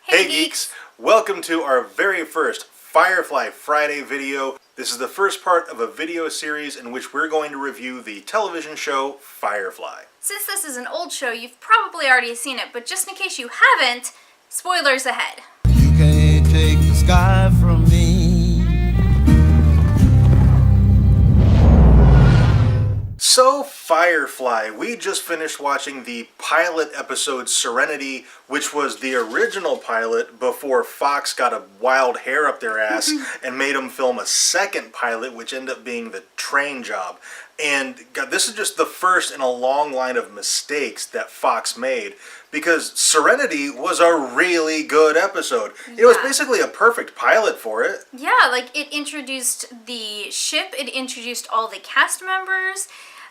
Hey geeks! Welcome to our very first Firefly Friday video. This is the first part of a video series in which we're going to review the television show Firefly. Since this is an old show, you've probably already seen it, but just in case you haven't, spoilers ahead. You can't take the sky from me. So, Firefly, we just finished watching the pilot episode Serenity, which was the original pilot before Fox got a wild hair up their ass and made them film a second pilot, which ended up being the train job. And God, this is just the first in a long line of mistakes that Fox made, because Serenity was a really good episode. It was basically a perfect pilot for it. Yeah, like it introduced the ship, it introduced all the cast members.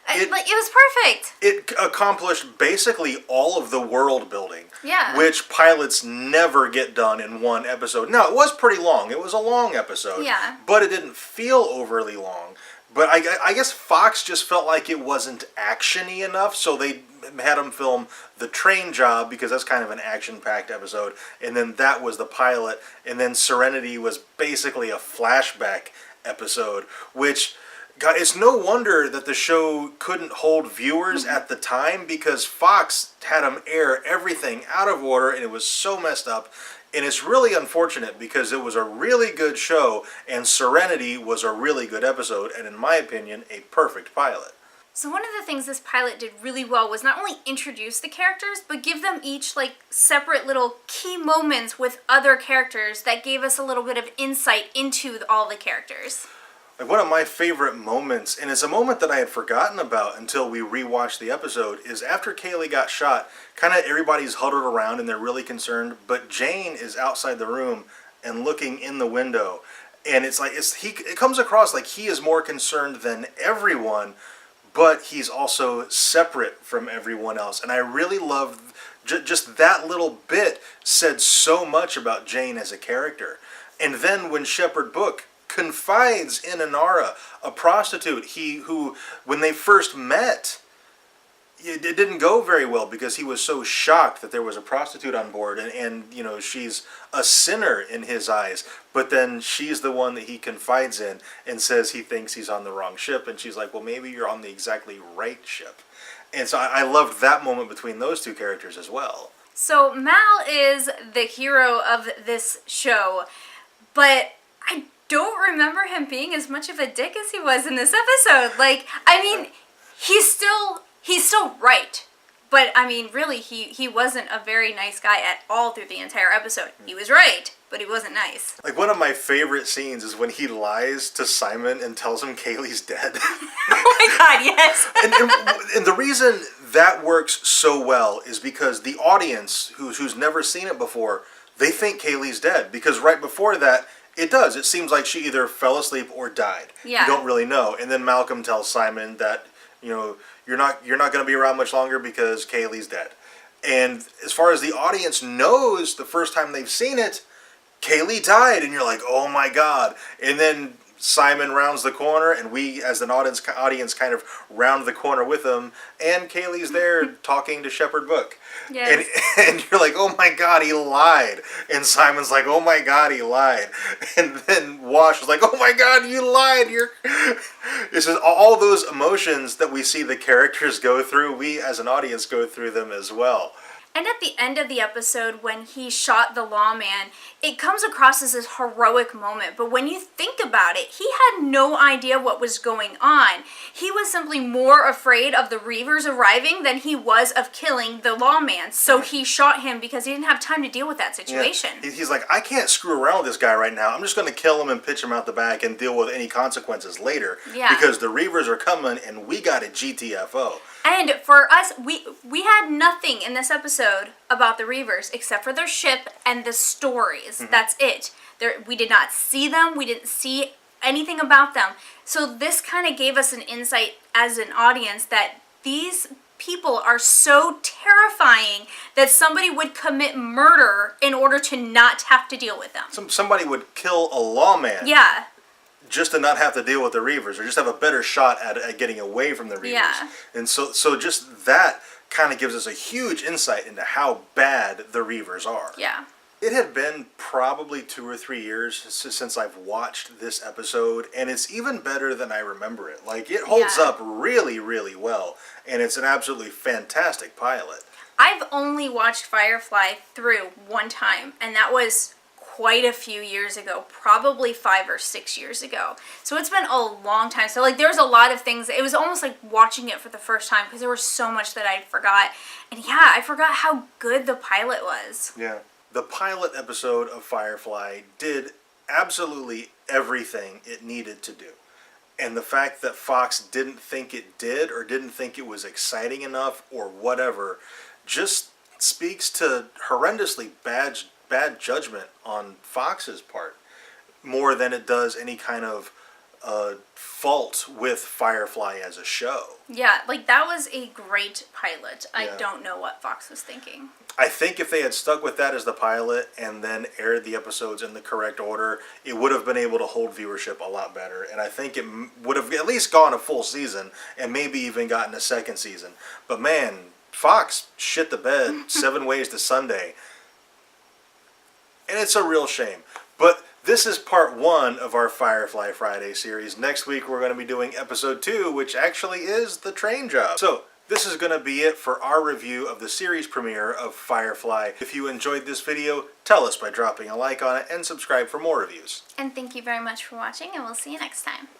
It was perfect. It accomplished basically all of the world building. Yeah. Which pilots never get done in one episode. Now, it was pretty long. It was a long episode. Yeah. But it didn't feel overly long. But I guess Fox just felt like it wasn't action-y enough, so they had them film the train job, because that's kind of an action-packed episode. And then that was the pilot. And then Serenity was basically a flashback episode, which... God, it's no wonder that the show couldn't hold viewers at the time, because Fox had them air everything out of order, and it was so messed up. And it's really unfortunate, because it was a really good show, and Serenity was a really good episode, and in my opinion, a perfect pilot. So one of the things this pilot did really well was not only introduce the characters, but give them each like separate little key moments with other characters that gave us a little bit of insight into all the characters. Like, one of my favorite moments, and it's a moment that I had forgotten about until we rewatched the episode, is after Kaylee got shot, kind of everybody's huddled around and they're really concerned, but Jane is outside the room and looking in the window, and it's like it comes across like he is more concerned than everyone, but he's also separate from everyone else. And I really love just that little bit said so much about Jane as a character. And then when Shepherd Book confides in Inara, a prostitute, who when they first met, it didn't go very well, because he was so shocked that there was a prostitute on board, and you know, she's a sinner in his eyes, but then she's the one that he confides in and says he thinks he's on the wrong ship, and she's like, well, maybe you're on the exactly right ship. And so I loved that moment between those two characters as well. So Mal is the hero of this show, but I don't remember him being as much of a dick as he was in this episode. Like, I mean, he's still right. But, I mean, really, he wasn't a very nice guy at all through the entire episode. He was right, but he wasn't nice. Like, one of my favorite scenes is when he lies to Simon and tells him Kaylee's dead. Oh my god, yes! and the reason that works so well is because the audience, who's never seen it before, they think Kaylee's dead. Because right before that, it does. It seems like she either fell asleep or died. Yeah. You don't really know. And then Malcolm tells Simon that, you know, you're not going to be around much longer because Kaylee's dead. And as far as the audience knows, the first time they've seen it, Kaylee died, and you're like, oh my god. And then Simon rounds the corner, and we, as an audience kind of round the corner with him, and Kaylee's there talking to Shepherd Book. Yes. And you're like, oh my god, he lied. And Simon's like, oh my god, he lied. And then Wash was like, oh my god, you lied. It's just all those emotions that we see the characters go through, we as an audience go through them as well. And at the end of the episode, when he shot the lawman, it comes across as this heroic moment. But when you think about it, he had no idea what was going on. He was simply more afraid of the Reavers arriving than he was of killing the lawman. So he shot him because he didn't have time to deal with that situation. Yeah. He's like, I can't screw around with this guy right now. I'm just going to kill him and pitch him out the back and deal with any consequences later. Yeah. Because the Reavers are coming and we got a GTFO. And for us, we had nothing in this episode about the Reavers except for their ship and the stories. Mm-hmm. That's it. We did not see them. We didn't see anything about them. So this kind of gave us an insight as an audience that these people are so terrifying that somebody would commit murder in order to not have to deal with them. Somebody would kill a lawman. Yeah. Just to not have to deal with the Reavers, or just have a better shot at getting away from the Reavers. Yeah. And so just that kind of gives us a huge insight into how bad the Reavers are. Yeah. It had been probably 2 or 3 years since I've watched this episode, and it's even better than I remember it. Like, it holds Yeah. up really, really well, and it's an absolutely fantastic pilot. I've only watched Firefly through one time, and that was quite a few years ago, probably 5 or 6 years ago. So it's been a long time. So like there's a lot of things. It was almost like watching it for the first time because there was so much that I forgot. And yeah, I forgot how good the pilot was. Yeah. The pilot episode of Firefly did absolutely everything it needed to do. And the fact that Fox didn't think it did or didn't think it was exciting enough or whatever just speaks to horrendously bad judgment on Fox's part more than it does any kind of fault with Firefly as a show. Yeah, like that was a great pilot. I Yeah. don't know what Fox was thinking. I think if they had stuck with that as the pilot and then aired the episodes in the correct order, it would have been able to hold viewership a lot better. And I think it would have at least gone a full season and maybe even gotten a second season. But man, Fox shit the bed 7 ways to Sunday. And it's a real shame. But this is part 1 of our Firefly Friday series. Next week we're going to be doing episode 2, which actually is the train job. So this is going to be it for our review of the series premiere of Firefly. If you enjoyed this video, tell us by dropping a like on it and subscribe for more reviews. And thank you very much for watching, and we'll see you next time.